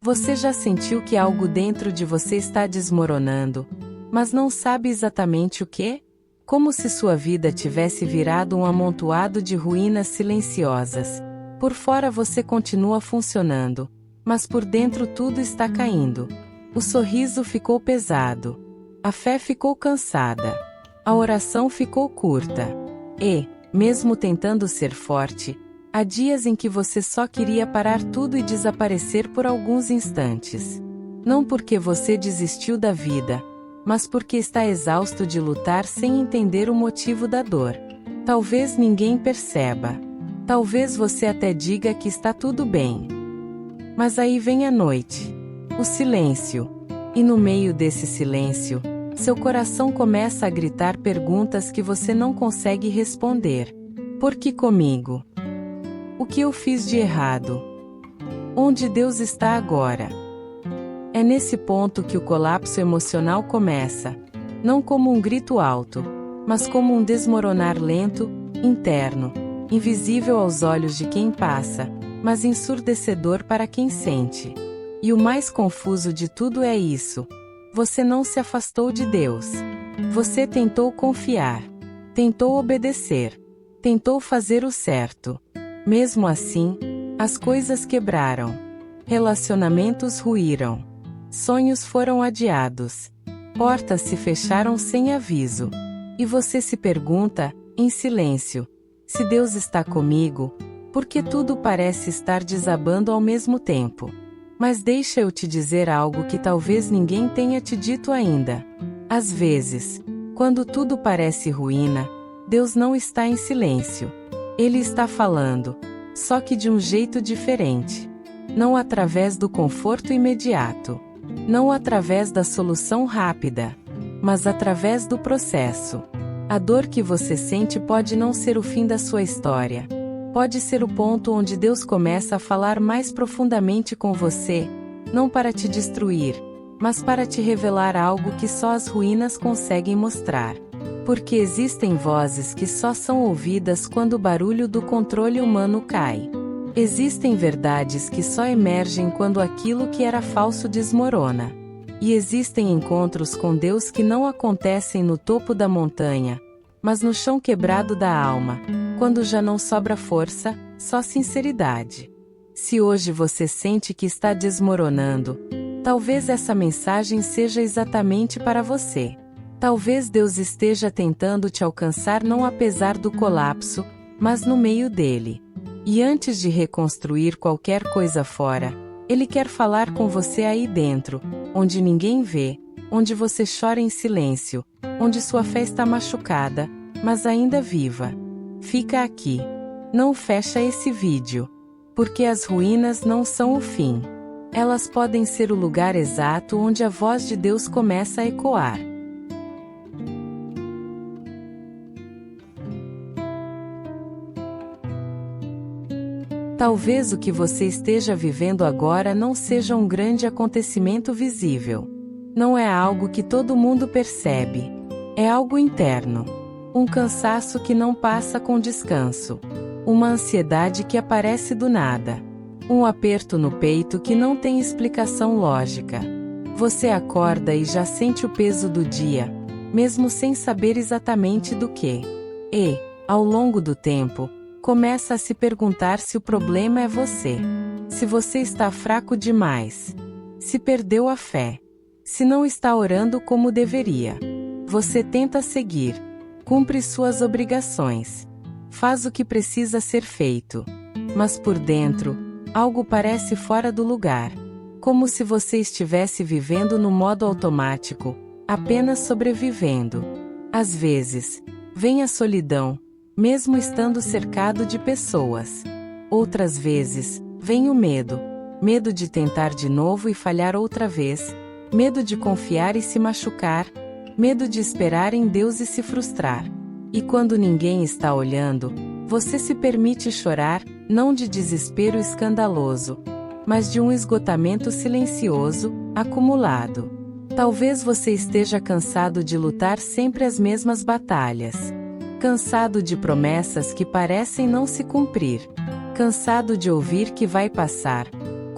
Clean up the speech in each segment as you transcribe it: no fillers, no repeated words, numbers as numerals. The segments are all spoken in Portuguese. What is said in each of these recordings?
Você já sentiu que algo dentro de você está desmoronando, mas não sabe exatamente o que? Como se sua vida tivesse virado um amontoado de ruínas silenciosas. Por fora você continua funcionando, mas por dentro tudo está caindo. O sorriso ficou pesado. A fé ficou cansada. A oração ficou curta. E, mesmo tentando ser forte, há dias em que você só queria parar tudo e desaparecer por alguns instantes. Não porque você desistiu da vida, mas porque está exausto de lutar sem entender o motivo da dor. Talvez ninguém perceba. Talvez você até diga que está tudo bem. Mas aí vem a noite. O silêncio. E no meio desse silêncio, seu coração começa a gritar perguntas que você não consegue responder. Por que comigo? O que eu fiz de errado? Onde Deus está agora? É nesse ponto que o colapso emocional começa, não como um grito alto, mas como um desmoronar lento, interno, invisível aos olhos de quem passa, mas ensurdecedor para quem sente. E o mais confuso de tudo é isso: você não se afastou de Deus. Você tentou confiar, tentou obedecer, tentou fazer o certo. Mesmo assim, as coisas quebraram, relacionamentos ruíram. Sonhos foram adiados. Portas se fecharam sem aviso. E você se pergunta, em silêncio, se Deus está comigo, porque tudo parece estar desabando ao mesmo tempo. Mas deixa eu te dizer algo que talvez ninguém tenha te dito ainda. Às vezes, quando tudo parece ruína, Deus não está em silêncio. Ele está falando, só que de um jeito diferente. Não através do conforto imediato. Não através da solução rápida, mas através do processo. A dor que você sente pode não ser o fim da sua história. Pode ser o ponto onde Deus começa a falar mais profundamente com você, não para te destruir, mas para te revelar algo que só as ruínas conseguem mostrar. Porque existem vozes que só são ouvidas quando o barulho do controle humano cai. Existem verdades que só emergem quando aquilo que era falso desmorona. E existem encontros com Deus que não acontecem no topo da montanha, mas no chão quebrado da alma, quando já não sobra força, só sinceridade. Se hoje você sente que está desmoronando, talvez essa mensagem seja exatamente para você. Talvez Deus esteja tentando te alcançar não apesar do colapso, mas no meio dele. E antes de reconstruir qualquer coisa fora, Ele quer falar com você aí dentro, onde ninguém vê, onde você chora em silêncio, onde sua fé está machucada, mas ainda viva. Fica aqui. Não fecha esse vídeo. Porque as ruínas não são o fim. Elas podem ser o lugar exato onde a voz de Deus começa a ecoar. Talvez o que você esteja vivendo agora não seja um grande acontecimento visível. Não é algo que todo mundo percebe. É algo interno. Um cansaço que não passa com descanso. Uma ansiedade que aparece do nada. Um aperto no peito que não tem explicação lógica. Você acorda e já sente o peso do dia, mesmo sem saber exatamente do que. E, ao longo do tempo, começa a se perguntar se o problema é você. Se você está fraco demais. Se perdeu a fé. Se não está orando como deveria. Você tenta seguir. Cumpre suas obrigações. Faz o que precisa ser feito. Mas por dentro, algo parece fora do lugar. Como se você estivesse vivendo no modo automático, apenas sobrevivendo. Às vezes, vem a solidão, mesmo estando cercado de pessoas. Outras vezes, vem o medo. Medo de tentar de novo e falhar outra vez. Medo de confiar e se machucar. Medo de esperar em Deus e se frustrar. E quando ninguém está olhando, você se permite chorar, não de desespero escandaloso, mas de um esgotamento silencioso, acumulado. Talvez você esteja cansado de lutar sempre as mesmas batalhas. Cansado de promessas que parecem não se cumprir. Cansado de ouvir que vai passar,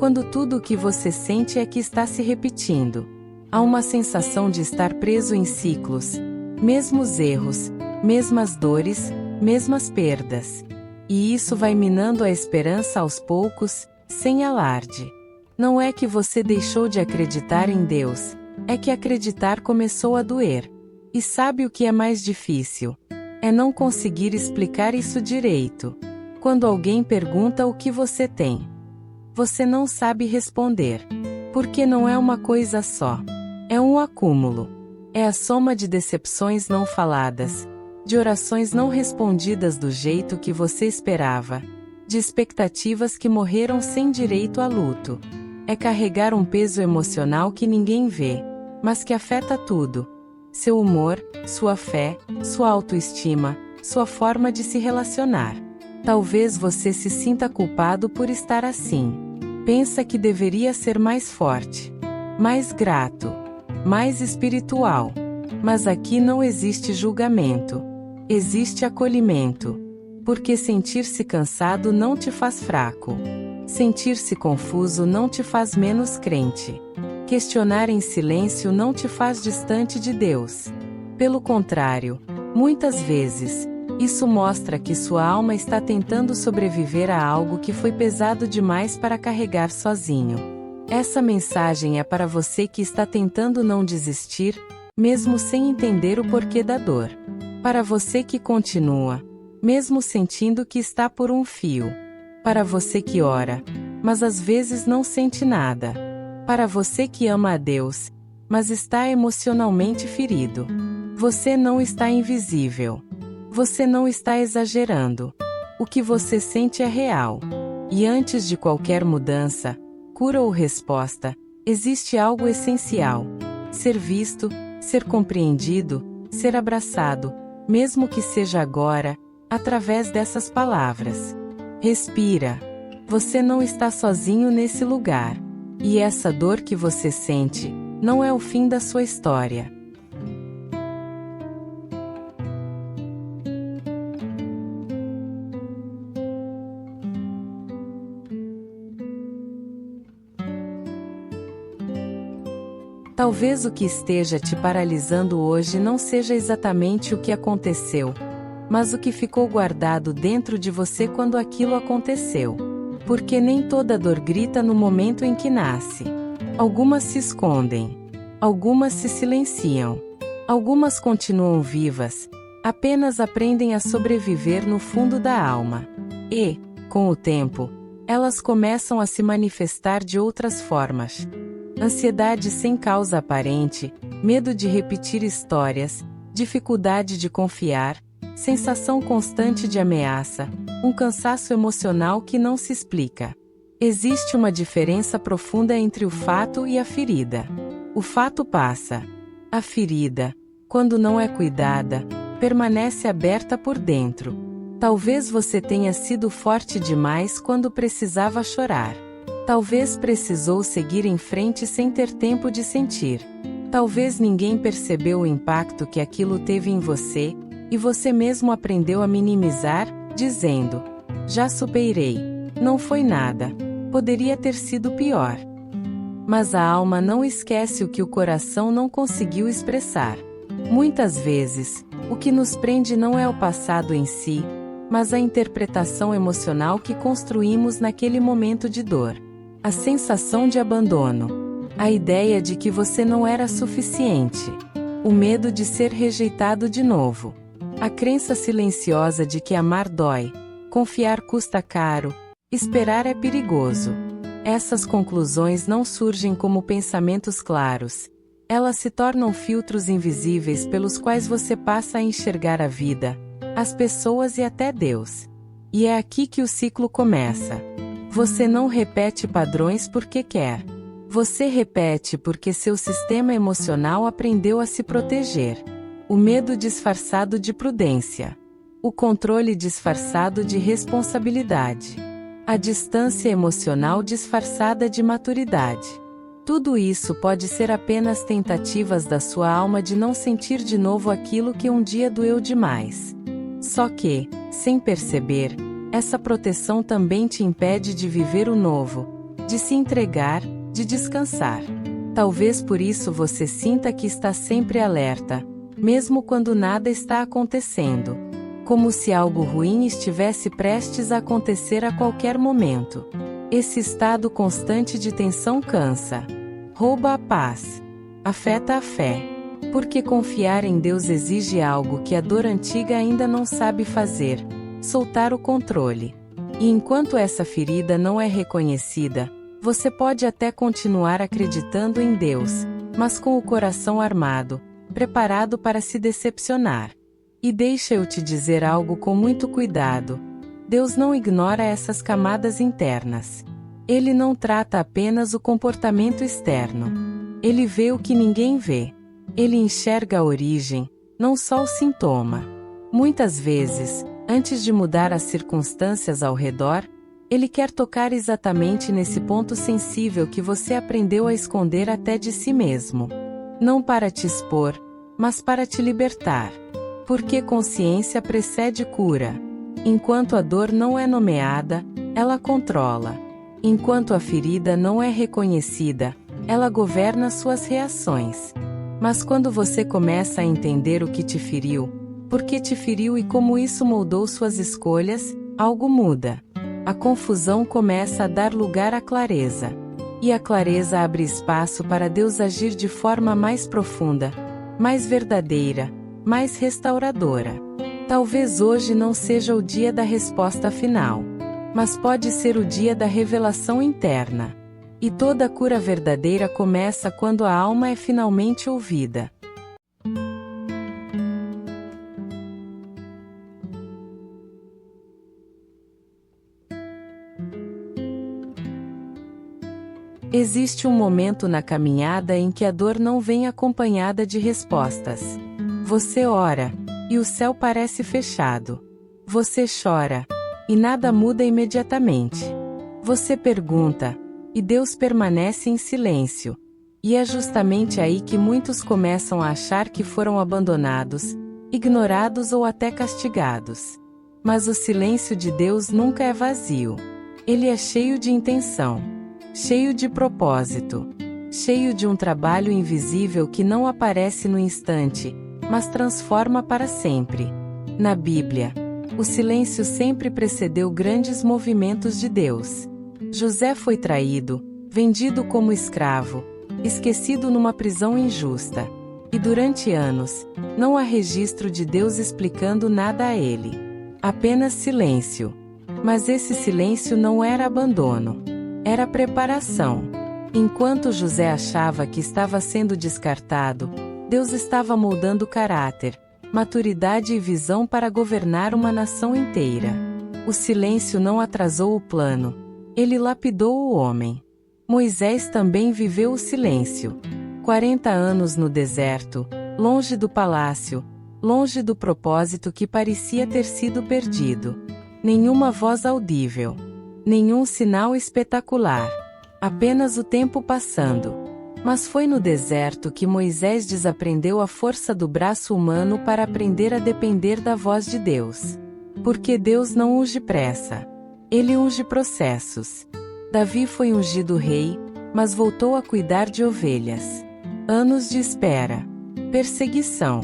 Quando tudo o que você sente é que está se repetindo. Há uma sensação de estar preso em ciclos, mesmos erros, mesmas dores, mesmas perdas. E isso vai minando a esperança aos poucos, sem alarde. Não é que você deixou de acreditar em Deus, é que acreditar começou a doer. E sabe o que é mais difícil? É não conseguir explicar isso direito. Quando alguém pergunta o que você tem, você não sabe responder. Porque não é uma coisa só. É um acúmulo. É a soma de decepções não faladas, de orações não respondidas do jeito que você esperava, de expectativas que morreram sem direito a luto. É carregar um peso emocional que ninguém vê, mas que afeta tudo. Seu humor, sua fé, sua autoestima, sua forma de se relacionar. Talvez você se sinta culpado por estar assim. Pensa que deveria ser mais forte, mais grato, mais espiritual. Mas aqui não existe julgamento. Existe acolhimento. Porque sentir-se cansado não te faz fraco. Sentir-se confuso não te faz menos crente. Questionar em silêncio não te faz distante de Deus. Pelo contrário, muitas vezes, isso mostra que sua alma está tentando sobreviver a algo que foi pesado demais para carregar sozinho. Essa mensagem é para você que está tentando não desistir, mesmo sem entender o porquê da dor. Para você que continua, mesmo sentindo que está por um fio. Para você que ora, mas às vezes não sente nada. Para você que ama a Deus, mas está emocionalmente ferido. Você não está invisível. Você não está exagerando. O que você sente é real. E antes de qualquer mudança, cura ou resposta, existe algo essencial. Ser visto, ser compreendido, ser abraçado, mesmo que seja agora, através dessas palavras. Respira. Você não está sozinho nesse lugar. E essa dor que você sente, não é o fim da sua história. Talvez o que esteja te paralisando hoje não seja exatamente o que aconteceu, mas o que ficou guardado dentro de você quando aquilo aconteceu. Porque nem toda dor grita no momento em que nasce. Algumas se escondem. Algumas se silenciam. Algumas continuam vivas, apenas aprendem a sobreviver no fundo da alma. E, com o tempo, elas começam a se manifestar de outras formas. Ansiedade sem causa aparente, medo de repetir histórias, dificuldade de confiar, sensação constante de ameaça, um cansaço emocional que não se explica. Existe uma diferença profunda entre o fato e a ferida. O fato passa. A ferida, quando não é cuidada, permanece aberta por dentro. Talvez você tenha sido forte demais quando precisava chorar. Talvez precisou seguir em frente sem ter tempo de sentir. Talvez ninguém percebeu o impacto que aquilo teve em você, e você mesmo aprendeu a minimizar, dizendo: já superei. Não foi nada. Poderia ter sido pior. Mas a alma não esquece o que o coração não conseguiu expressar. Muitas vezes, o que nos prende não é o passado em si, mas a interpretação emocional que construímos naquele momento de dor. A sensação de abandono. A ideia de que você não era suficiente. O medo de ser rejeitado de novo. A crença silenciosa de que amar dói, confiar custa caro, esperar é perigoso. Essas conclusões não surgem como pensamentos claros. Elas se tornam filtros invisíveis pelos quais você passa a enxergar a vida, as pessoas e até Deus. E é aqui que o ciclo começa. Você não repete padrões porque quer. Você repete porque seu sistema emocional aprendeu a se proteger. O medo disfarçado de prudência. O controle disfarçado de responsabilidade. A distância emocional disfarçada de maturidade. Tudo isso pode ser apenas tentativas da sua alma de não sentir de novo aquilo que um dia doeu demais. Só que, sem perceber, essa proteção também te impede de viver o novo, de se entregar, de descansar. Talvez por isso você sinta que está sempre alerta, mesmo quando nada está acontecendo. Como se algo ruim estivesse prestes a acontecer a qualquer momento. Esse estado constante de tensão cansa, rouba a paz, afeta a fé. Porque confiar em Deus exige algo que a dor antiga ainda não sabe fazer: soltar o controle. E enquanto essa ferida não é reconhecida, você pode até continuar acreditando em Deus, mas com o coração armado, preparado para se decepcionar. E deixa eu te dizer algo com muito cuidado: Deus não ignora essas camadas internas. Ele não trata apenas o comportamento externo. Ele vê o que ninguém vê. Ele enxerga a origem, não só o sintoma. Muitas vezes, antes de mudar as circunstâncias ao redor, Ele quer tocar exatamente nesse ponto sensível que você aprendeu a esconder até de si mesmo. Não para te expor, mas para te libertar. Porque consciência precede cura. Enquanto a dor não é nomeada, ela controla. Enquanto a ferida não é reconhecida, ela governa suas reações. Mas quando você começa a entender o que te feriu, por que te feriu e como isso moldou suas escolhas, algo muda. A confusão começa a dar lugar à clareza. E a clareza abre espaço para Deus agir de forma mais profunda, mais verdadeira, mais restauradora. Talvez hoje não seja o dia da resposta final, mas pode ser o dia da revelação interna. E toda cura verdadeira começa quando a alma é finalmente ouvida. Existe um momento na caminhada em que a dor não vem acompanhada de respostas. Você ora, e o céu parece fechado. Você chora, e nada muda imediatamente. Você pergunta, e Deus permanece em silêncio. E é justamente aí que muitos começam a achar que foram abandonados, ignorados ou até castigados. Mas o silêncio de Deus nunca é vazio. Ele é cheio de intenção, cheio de propósito, cheio de um trabalho invisível que não aparece no instante, mas transforma para sempre. Na Bíblia, o silêncio sempre precedeu grandes movimentos de Deus. José foi traído, vendido como escravo, esquecido numa prisão injusta. E durante anos, não há registro de Deus explicando nada a ele. Apenas silêncio. Mas esse silêncio não era abandono. Era preparação. Enquanto José achava que estava sendo descartado, Deus estava moldando caráter, maturidade e visão para governar uma nação inteira. O silêncio não atrasou o plano. Ele lapidou o homem. Moisés também viveu o silêncio. 40 anos no deserto, longe do palácio, longe do propósito que parecia ter sido perdido. Nenhuma voz audível. Nenhum sinal espetacular. Apenas o tempo passando. Mas foi no deserto que Moisés desaprendeu a força do braço humano para aprender a depender da voz de Deus. Porque Deus não unge pressa. Ele unge processos. Davi foi ungido rei, mas voltou a cuidar de ovelhas. Anos de espera. Perseguição.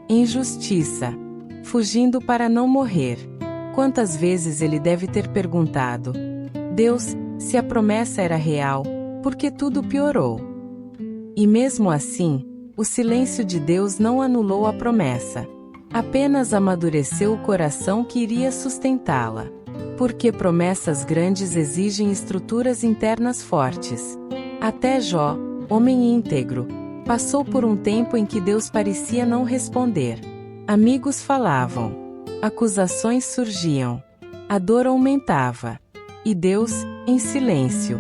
Injustiça. Fugindo para não morrer. Quantas vezes ele deve ter perguntado: Deus, se a promessa era real, por que tudo piorou? E mesmo assim, o silêncio de Deus não anulou a promessa. Apenas amadureceu o coração que iria sustentá-la. Porque promessas grandes exigem estruturas internas fortes. Até Jó, homem íntegro, passou por um tempo em que Deus parecia não responder. Amigos falavam. Acusações surgiam. A dor aumentava. E Deus, em silêncio.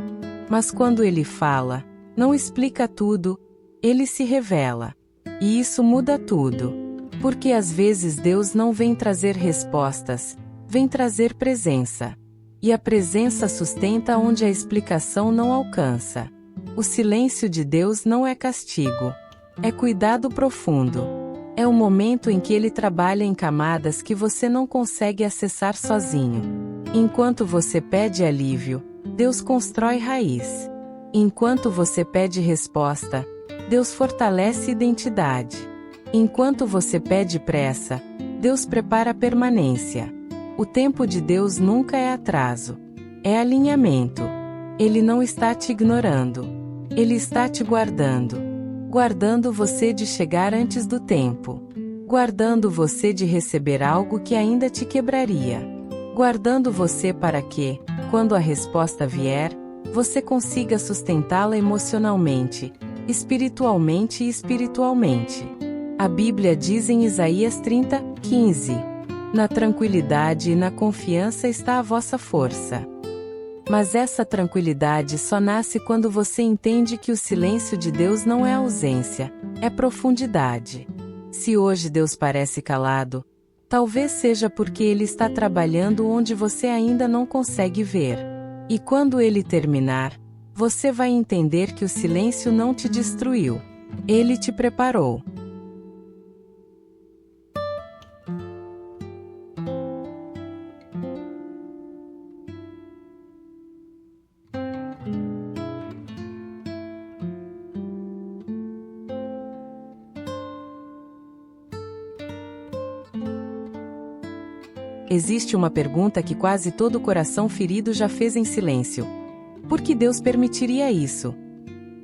Mas quando Ele fala, não explica tudo, Ele se revela. E isso muda tudo. Porque às vezes Deus não vem trazer respostas, vem trazer presença. E a presença sustenta onde a explicação não alcança. O silêncio de Deus não é castigo. É cuidado profundo. É o momento em que Ele trabalha em camadas que você não consegue acessar sozinho. Enquanto você pede alívio, Deus constrói raiz. Enquanto você pede resposta, Deus fortalece identidade. Enquanto você pede pressa, Deus prepara permanência. O tempo de Deus nunca é atraso. É alinhamento. Ele não está te ignorando. Ele está te guardando. Guardando você de chegar antes do tempo. Guardando você de receber algo que ainda te quebraria. Guardando você para que, quando a resposta vier, você consiga sustentá-la emocionalmente, espiritualmente e espiritualmente. A Bíblia diz em Isaías 30:15: na tranquilidade e na confiança está a vossa força. Mas essa tranquilidade só nasce quando você entende que o silêncio de Deus não é ausência, é profundidade. Se hoje Deus parece calado, talvez seja porque Ele está trabalhando onde você ainda não consegue ver. E quando Ele terminar, você vai entender que o silêncio não te destruiu. Ele te preparou. Existe uma pergunta que quase todo coração ferido já fez em silêncio. Por que Deus permitiria isso?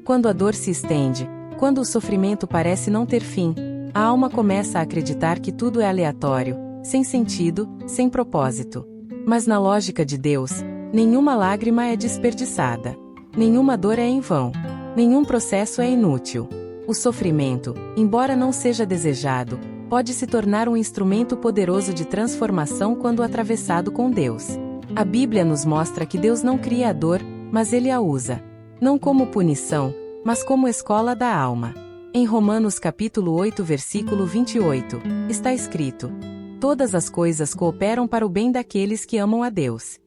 Quando a dor se estende, quando o sofrimento parece não ter fim, a alma começa a acreditar que tudo é aleatório, sem sentido, sem propósito. Mas na lógica de Deus, nenhuma lágrima é desperdiçada. Nenhuma dor é em vão. Nenhum processo é inútil. O sofrimento, embora não seja desejado, pode se tornar um instrumento poderoso de transformação quando atravessado com Deus. A Bíblia nos mostra que Deus não cria a dor, mas Ele a usa. Não como punição, mas como escola da alma. Em Romanos capítulo 8 versículo 28, está escrito: todas as coisas cooperam para o bem daqueles que amam a Deus.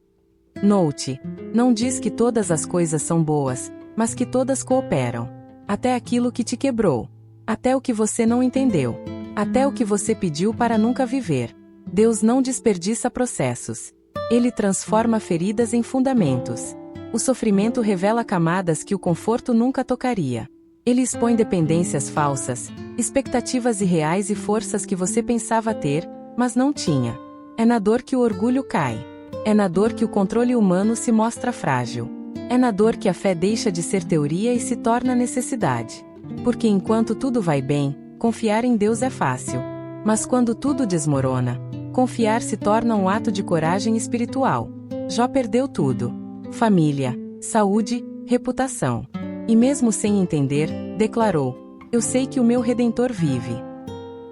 Note, não diz que todas as coisas são boas, mas que todas cooperam. Até aquilo que te quebrou. Até o que você não entendeu. Até o que você pediu para nunca viver. Deus não desperdiça processos. Ele transforma feridas em fundamentos. O sofrimento revela camadas que o conforto nunca tocaria. Ele expõe dependências falsas, expectativas irreais e forças que você pensava ter, mas não tinha. É na dor que o orgulho cai. É na dor que o controle humano se mostra frágil. É na dor que a fé deixa de ser teoria e se torna necessidade. Porque enquanto tudo vai bem, confiar em Deus é fácil. Mas quando tudo desmorona, confiar se torna um ato de coragem espiritual. Jó perdeu tudo: família, saúde, reputação. E mesmo sem entender, declarou: eu sei que o meu Redentor vive.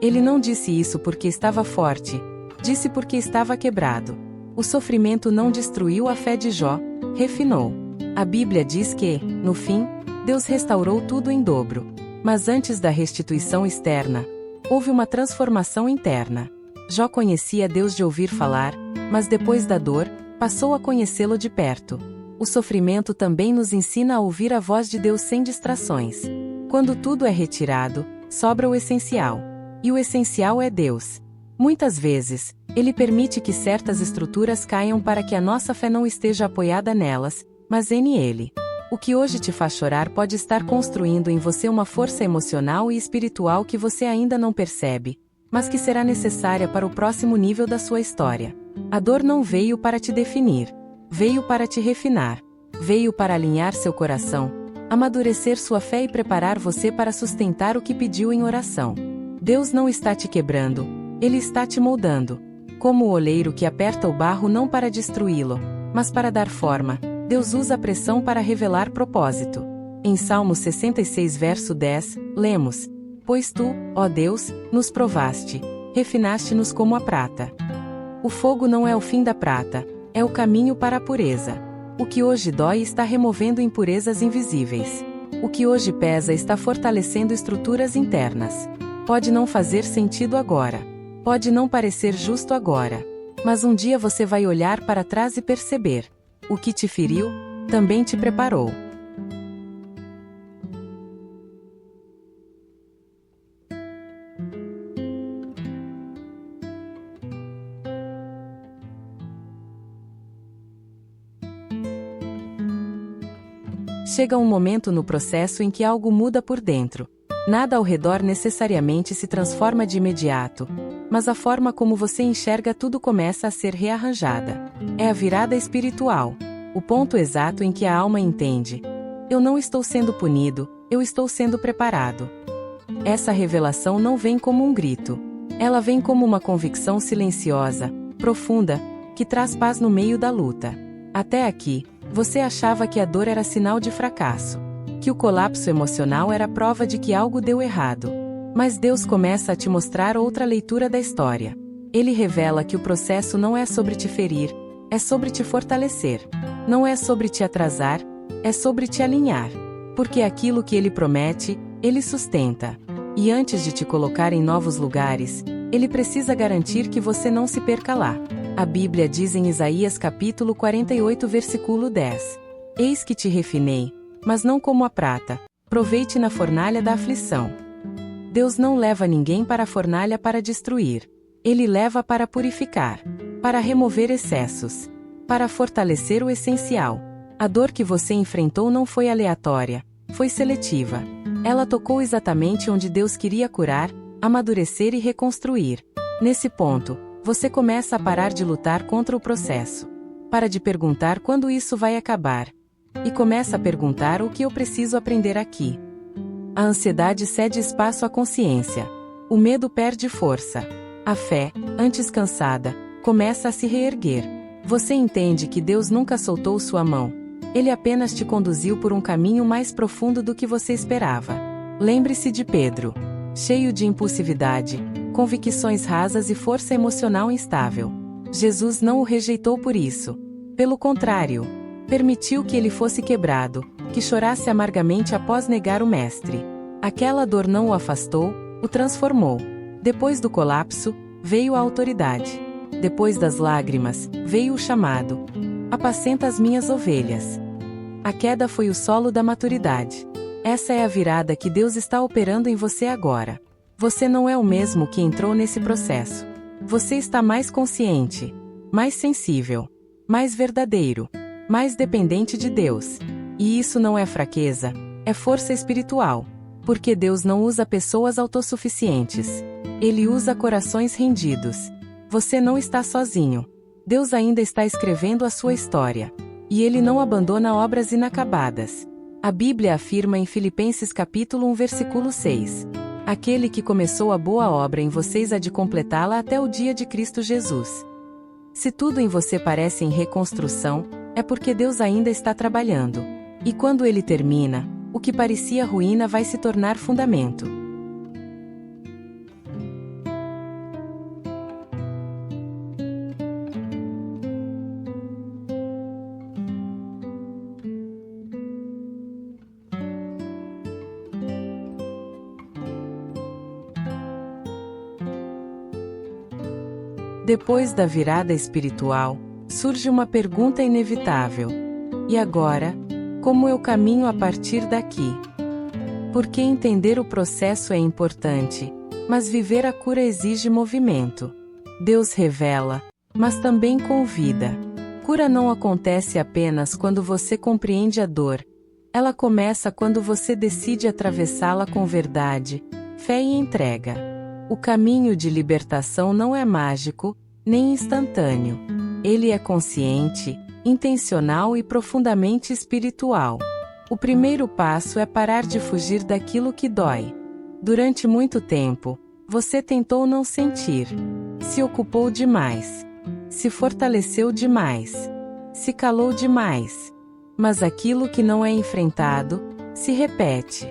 Ele não disse isso porque estava forte, disse porque estava quebrado. O sofrimento não destruiu a fé de Jó, refinou. A Bíblia diz que, no fim, Deus restaurou tudo em dobro. Mas antes da restituição externa, houve uma transformação interna. Jó conhecia Deus de ouvir falar, mas depois da dor, passou a conhecê-lo de perto. O sofrimento também nos ensina a ouvir a voz de Deus sem distrações. Quando tudo é retirado, sobra o essencial. E o essencial é Deus. Muitas vezes, Ele permite que certas estruturas caiam para que a nossa fé não esteja apoiada nelas, mas nele. O que hoje te faz chorar pode estar construindo em você uma força emocional e espiritual que você ainda não percebe, mas que será necessária para o próximo nível da sua história. A dor não veio para te definir. Veio para te refinar. Veio para alinhar seu coração, amadurecer sua fé e preparar você para sustentar o que pediu em oração. Deus não está te quebrando, Ele está te moldando. Como o oleiro que aperta o barro não para destruí-lo, mas para dar forma, Deus usa a pressão para revelar propósito. Em Salmo 66 verso 10, lemos: pois tu, ó Deus, nos provaste, refinaste-nos como a prata. O fogo não é o fim da prata, é o caminho para a pureza. O que hoje dói está removendo impurezas invisíveis. O que hoje pesa está fortalecendo estruturas internas. Pode não fazer sentido agora. Pode não parecer justo agora. Mas um dia você vai olhar para trás e perceber: o que te feriu, também te preparou. Chega um momento no processo em que algo muda por dentro. Nada ao redor necessariamente se transforma de imediato, mas a forma como você enxerga tudo começa a ser rearranjada. É a virada espiritual, o ponto exato em que a alma entende: eu não estou sendo punido, eu estou sendo preparado. Essa revelação não vem como um grito. Ela vem como uma convicção silenciosa, profunda, que traz paz no meio da luta. Até aqui, você achava que a dor era sinal de fracasso, que o colapso emocional era prova de que algo deu errado. Mas Deus começa a te mostrar outra leitura da história. Ele revela que o processo não é sobre te ferir, é sobre te fortalecer. Não é sobre te atrasar, é sobre te alinhar. Porque aquilo que Ele promete, Ele sustenta. E antes de te colocar em novos lugares, Ele precisa garantir que você não se perca lá. A Bíblia diz em Isaías capítulo 48 versículo 10: Eis que te refinei, mas não como a prata, provei-te na fornalha da aflição. Deus não leva ninguém para a fornalha para destruir. Ele leva para purificar, para remover excessos, para fortalecer o essencial. A dor que você enfrentou não foi aleatória, foi seletiva. Ela tocou exatamente onde Deus queria curar, amadurecer e reconstruir. Nesse ponto, você começa a parar de lutar contra o processo. Para de perguntar quando isso vai acabar. E começa a perguntar: o que eu preciso aprender aqui? A ansiedade cede espaço à consciência. O medo perde força. A fé, antes cansada, começa a se reerguer. Você entende que Deus nunca soltou sua mão. Ele apenas te conduziu por um caminho mais profundo do que você esperava. Lembre-se de Pedro. Cheio de impulsividade, convicções rasas e força emocional instável. Jesus não o rejeitou por isso. Pelo contrário, permitiu que ele fosse quebrado, que chorasse amargamente após negar o Mestre. Aquela dor não o afastou, o transformou. Depois do colapso, veio a autoridade. Depois das lágrimas, veio o chamado: apacenta as minhas ovelhas. A queda foi o solo da maturidade. Essa é a virada que Deus está operando em você agora. Você não é o mesmo que entrou nesse processo. Você está mais consciente, mais sensível, mais verdadeiro, mais dependente de Deus. E isso não é fraqueza, é força espiritual. Porque Deus não usa pessoas autossuficientes. Ele usa corações rendidos. Você não está sozinho. Deus ainda está escrevendo a sua história. E Ele não abandona obras inacabadas. A Bíblia afirma em Filipenses capítulo 1 versículo 6. Aquele que começou a boa obra em vocês há de completá-la até o dia de Cristo Jesus. Se tudo em você parece em reconstrução, é porque Deus ainda está trabalhando. E quando Ele termina, o que parecia ruína vai se tornar fundamento. Depois da virada espiritual, surge uma pergunta inevitável. E agora? Como eu caminho a partir daqui? Porque entender o processo é importante, mas viver a cura exige movimento. Deus revela, mas também convida. Cura não acontece apenas quando você compreende a dor. Ela começa quando você decide atravessá-la com verdade, fé e entrega. O caminho de libertação não é mágico, nem instantâneo. Ele é consciente, intencional e profundamente espiritual. O primeiro passo é parar de fugir daquilo que dói. Durante muito tempo, você tentou não sentir. Se ocupou demais. Se fortaleceu demais. Se calou demais. Mas aquilo que não é enfrentado, se repete.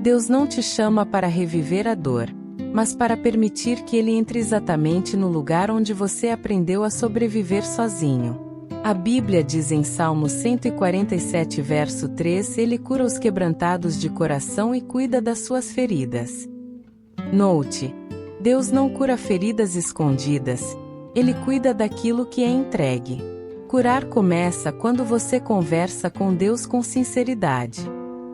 Deus não te chama para reviver a dor, mas para permitir que Ele entre exatamente no lugar onde você aprendeu a sobreviver sozinho. A Bíblia diz em Salmos 147 verso 3: Ele cura os quebrantados de coração e cuida das suas feridas. Note: Deus não cura feridas escondidas, Ele cuida daquilo que é entregue. Curar começa quando você conversa com Deus com sinceridade.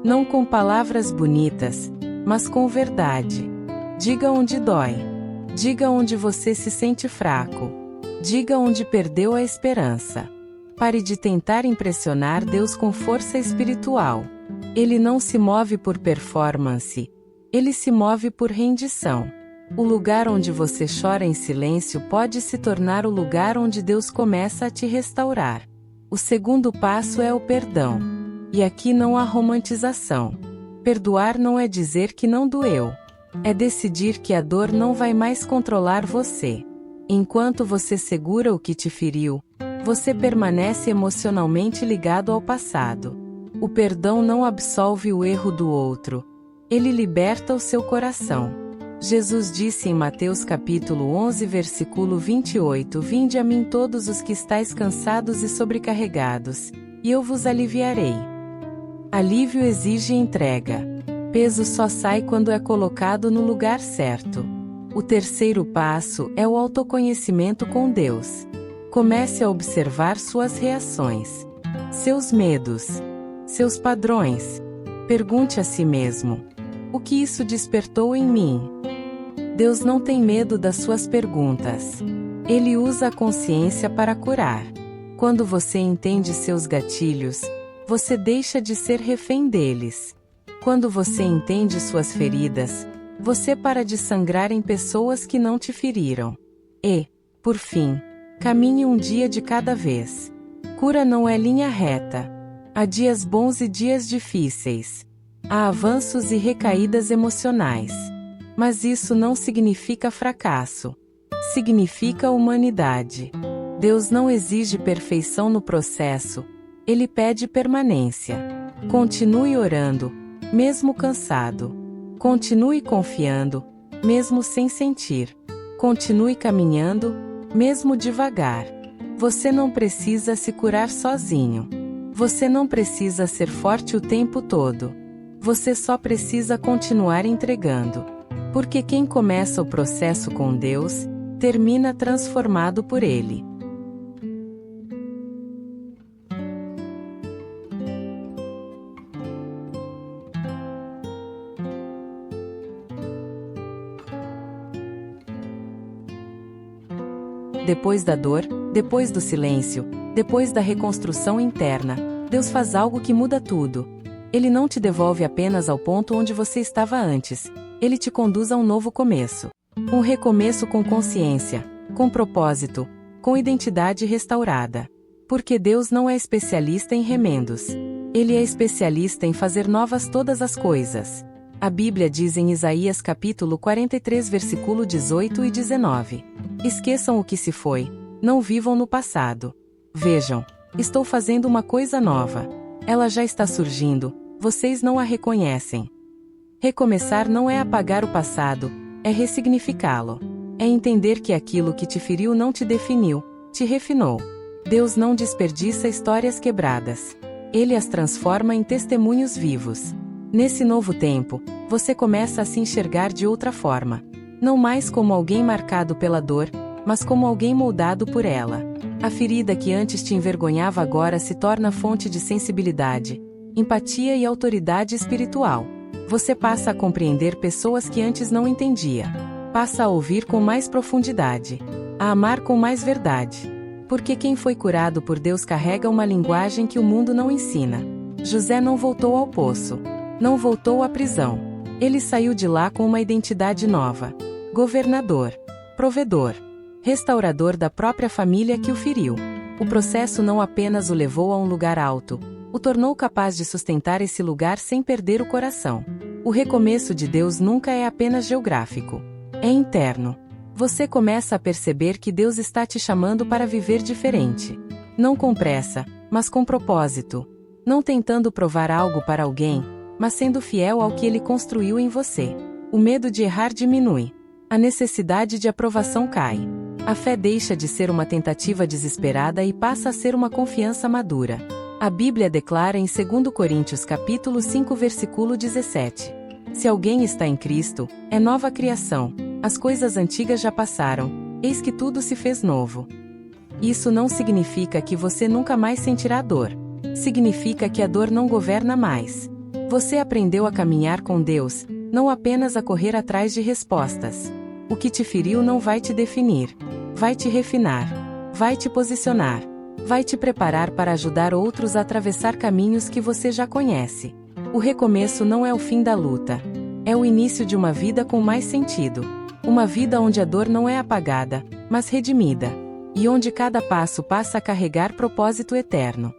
Não com palavras bonitas, mas com verdade. Diga onde dói. Diga onde você se sente fraco. Diga onde perdeu a esperança. Pare de tentar impressionar Deus com força espiritual. Ele não se move por performance. Ele se move por rendição. O lugar onde você chora em silêncio pode se tornar o lugar onde Deus começa a te restaurar. O segundo passo é o perdão. E aqui não há romantização. Perdoar não é dizer que não doeu. É decidir que a dor não vai mais controlar você. Enquanto você segura o que te feriu, você permanece emocionalmente ligado ao passado. O perdão não absolve o erro do outro. Ele liberta o seu coração. Jesus disse em Mateus capítulo 11 versículo 28: Vinde a mim todos os que estáis cansados e sobrecarregados, e eu vos aliviarei. Alívio exige entrega. Peso só sai quando é colocado no lugar certo. O terceiro passo é o autoconhecimento com Deus. Comece a observar suas reações, seus medos, seus padrões. Pergunte a si mesmo: o que isso despertou em mim? Deus não tem medo das suas perguntas. Ele usa a consciência para curar. Quando você entende seus gatilhos, você deixa de ser refém deles. Quando você entende suas feridas, você para de sangrar em pessoas que não te feriram. E, por fim, caminhe um dia de cada vez. Cura não é linha reta. Há dias bons e dias difíceis. Há avanços e recaídas emocionais. Mas isso não significa fracasso. Significa humanidade. Deus não exige perfeição no processo. Ele pede permanência. Continue orando, mesmo cansado. Continue confiando, mesmo sem sentir. Continue caminhando, mesmo devagar. Você não precisa se curar sozinho. Você não precisa ser forte o tempo todo. Você só precisa continuar entregando. Porque quem começa o processo com Deus, termina transformado por Ele. Depois da dor, depois do silêncio, depois da reconstrução interna, Deus faz algo que muda tudo. Ele não te devolve apenas ao ponto onde você estava antes. Ele te conduz a um novo começo. Um recomeço com consciência, com propósito, com identidade restaurada. Porque Deus não é especialista em remendos. Ele é especialista em fazer novas todas as coisas. A Bíblia diz em Isaías capítulo 43 versículo 18 e 19. Esqueçam o que se foi, não vivam no passado. Vejam, estou fazendo uma coisa nova. Ela já está surgindo, vocês não a reconhecem. Recomeçar não é apagar o passado, é ressignificá-lo. É entender que aquilo que te feriu não te definiu, te refinou. Deus não desperdiça histórias quebradas. Ele as transforma em testemunhos vivos. Nesse novo tempo, você começa a se enxergar de outra forma. Não mais como alguém marcado pela dor, mas como alguém moldado por ela. A ferida que antes te envergonhava agora se torna fonte de sensibilidade, empatia e autoridade espiritual. Você passa a compreender pessoas que antes não entendia. Passa a ouvir com mais profundidade. A amar com mais verdade. Porque quem foi curado por Deus carrega uma linguagem que o mundo não ensina. José não voltou ao poço. Não voltou à prisão. Ele saiu de lá com uma identidade nova. Governador. Provedor. Restaurador da própria família que o feriu. O processo não apenas o levou a um lugar alto, o tornou capaz de sustentar esse lugar sem perder o coração. O recomeço de Deus nunca é apenas geográfico. É interno. Você começa a perceber que Deus está te chamando para viver diferente. Não com pressa, mas com propósito. Não tentando provar algo para alguém, mas sendo fiel ao que Ele construiu em você. O medo de errar diminui. A necessidade de aprovação cai. A fé deixa de ser uma tentativa desesperada e passa a ser uma confiança madura. A Bíblia declara em 2 Coríntios capítulo 5 versículo 17. Se alguém está em Cristo, é nova criação. As coisas antigas já passaram, eis que tudo se fez novo. Isso não significa que você nunca mais sentirá dor. Significa que a dor não governa mais. Você aprendeu a caminhar com Deus, não apenas a correr atrás de respostas. O que te feriu não vai te definir. Vai te refinar. Vai te posicionar. Vai te preparar para ajudar outros a atravessar caminhos que você já conhece. O recomeço não é o fim da luta. É o início de uma vida com mais sentido. Uma vida onde a dor não é apagada, mas redimida. E onde cada passo passa a carregar propósito eterno.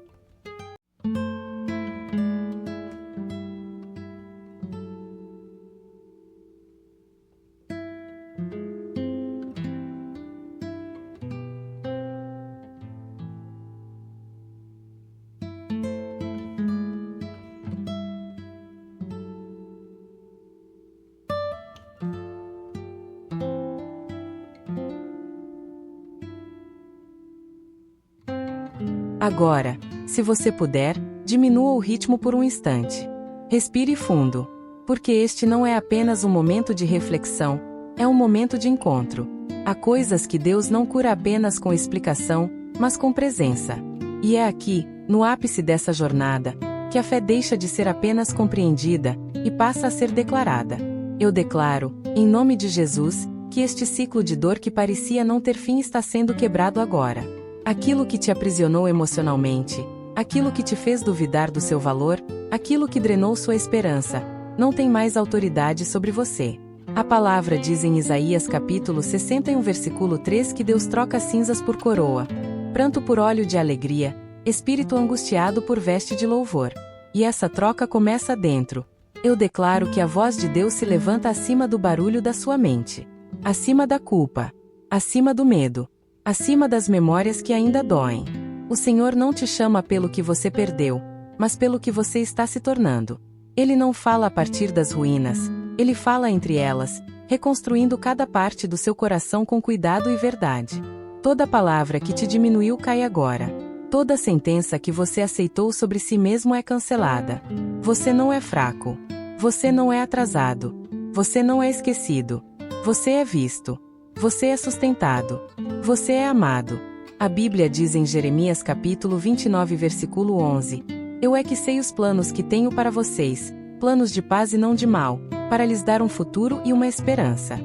Agora, se você puder, diminua o ritmo por um instante. Respire fundo, porque este não é apenas um momento de reflexão, é um momento de encontro. Há coisas que Deus não cura apenas com explicação, mas com presença. E é aqui, no ápice dessa jornada, que a fé deixa de ser apenas compreendida e passa a ser declarada. Eu declaro, em nome de Jesus, que este ciclo de dor que parecia não ter fim está sendo quebrado agora. Aquilo que te aprisionou emocionalmente, aquilo que te fez duvidar do seu valor, aquilo que drenou sua esperança, não tem mais autoridade sobre você. A palavra diz em Isaías capítulo 61 versículo 3 que Deus troca cinzas por coroa, pranto por óleo de alegria, espírito angustiado por veste de louvor. E essa troca começa dentro. Eu declaro que a voz de Deus se levanta acima do barulho da sua mente, acima da culpa, acima do medo, acima das memórias que ainda doem. O Senhor não te chama pelo que você perdeu, mas pelo que você está se tornando. Ele não fala a partir das ruínas, ele fala entre elas, reconstruindo cada parte do seu coração com cuidado e verdade. Toda palavra que te diminuiu cai agora. Toda sentença que você aceitou sobre si mesmo é cancelada. Você não é fraco. Você não é atrasado. Você não é esquecido. Você é visto. Você é sustentado. Você é amado. A Bíblia diz em Jeremias capítulo 29 versículo 11: Eu é que sei os planos que tenho para vocês, planos de paz e não de mal, para lhes dar um futuro e uma esperança.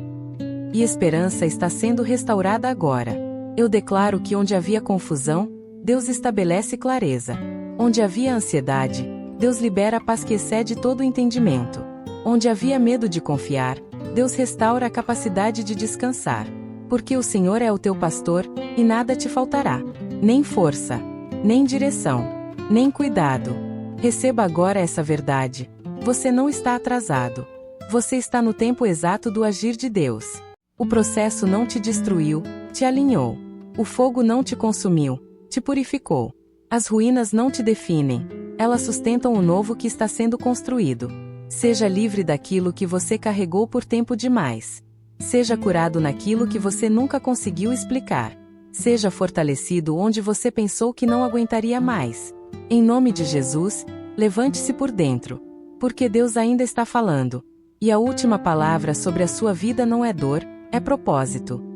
E esperança está sendo restaurada agora. Eu declaro que onde havia confusão, Deus estabelece clareza. Onde havia ansiedade, Deus libera a paz que excede todo o entendimento. Onde havia medo de confiar, Deus restaura a capacidade de descansar. Porque o Senhor é o teu pastor, e nada te faltará. Nem força, nem direção, nem cuidado. Receba agora essa verdade. Você não está atrasado. Você está no tempo exato do agir de Deus. O processo não te destruiu, te alinhou. O fogo não te consumiu, te purificou. As ruínas não te definem, elas sustentam o novo que está sendo construído. Seja livre daquilo que você carregou por tempo demais. Seja curado naquilo que você nunca conseguiu explicar. Seja fortalecido onde você pensou que não aguentaria mais. Em nome de Jesus, levante-se por dentro. Porque Deus ainda está falando. E a última palavra sobre a sua vida não é dor, é propósito.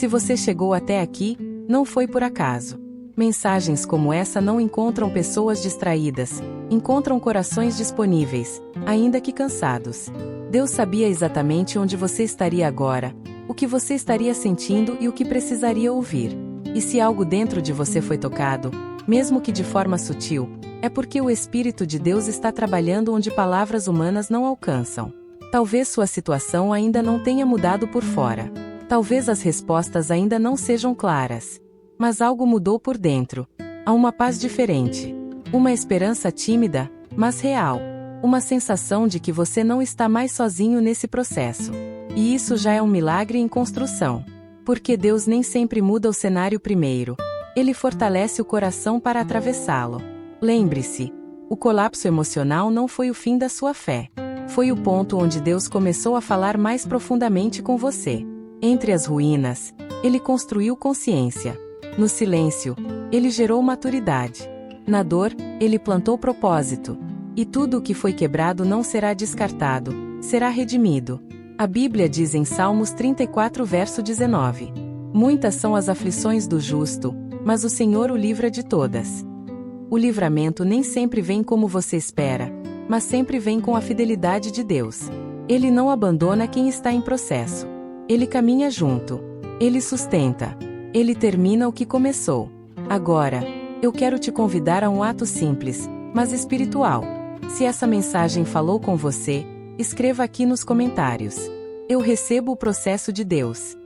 Se você chegou até aqui, não foi por acaso. Mensagens como essa não encontram pessoas distraídas, encontram corações disponíveis, ainda que cansados. Deus sabia exatamente onde você estaria agora, o que você estaria sentindo e o que precisaria ouvir. E se algo dentro de você foi tocado, mesmo que de forma sutil, é porque o Espírito de Deus está trabalhando onde palavras humanas não alcançam. Talvez sua situação ainda não tenha mudado por fora. Talvez as respostas ainda não sejam claras. Mas algo mudou por dentro. Há uma paz diferente. Uma esperança tímida, mas real. Uma sensação de que você não está mais sozinho nesse processo. E isso já é um milagre em construção. Porque Deus nem sempre muda o cenário primeiro. Ele fortalece o coração para atravessá-lo. Lembre-se, o colapso emocional não foi o fim da sua fé. Foi o ponto onde Deus começou a falar mais profundamente com você. Entre as ruínas, Ele construiu consciência. No silêncio, Ele gerou maturidade. Na dor, Ele plantou propósito. E tudo o que foi quebrado não será descartado, será redimido. A Bíblia diz em Salmos 34 verso 19: Muitas são as aflições do justo, mas o Senhor o livra de todas. O livramento nem sempre vem como você espera, mas sempre vem com a fidelidade de Deus. Ele não abandona quem está em processo. Ele caminha junto. Ele sustenta. Ele termina o que começou. Agora, eu quero te convidar a um ato simples, mas espiritual. Se essa mensagem falou com você, escreva aqui nos comentários. Eu recebo o processo de Deus.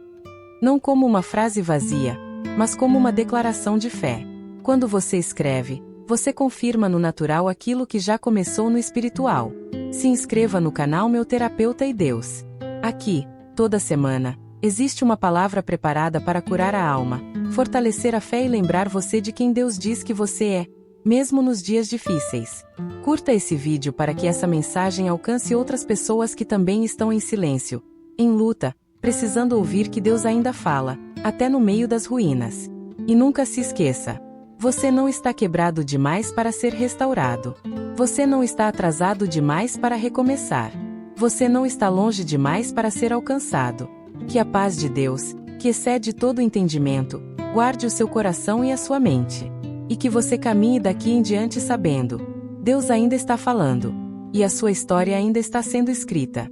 Não como uma frase vazia, mas como uma declaração de fé. Quando você escreve, você confirma no natural aquilo que já começou no espiritual. Se inscreva no canal Meu Terapeuta e Deus. Aqui, toda semana, existe uma palavra preparada para curar a alma, fortalecer a fé e lembrar você de quem Deus diz que você é, mesmo nos dias difíceis. Curta esse vídeo para que essa mensagem alcance outras pessoas que também estão em silêncio, em luta, precisando ouvir que Deus ainda fala, até no meio das ruínas. E nunca se esqueça: você não está quebrado demais para ser restaurado. Você não está atrasado demais para recomeçar. Você não está longe demais para ser alcançado. Que a paz de Deus, que excede todo entendimento, guarde o seu coração e a sua mente. E que você caminhe daqui em diante sabendo: Deus ainda está falando. E a sua história ainda está sendo escrita.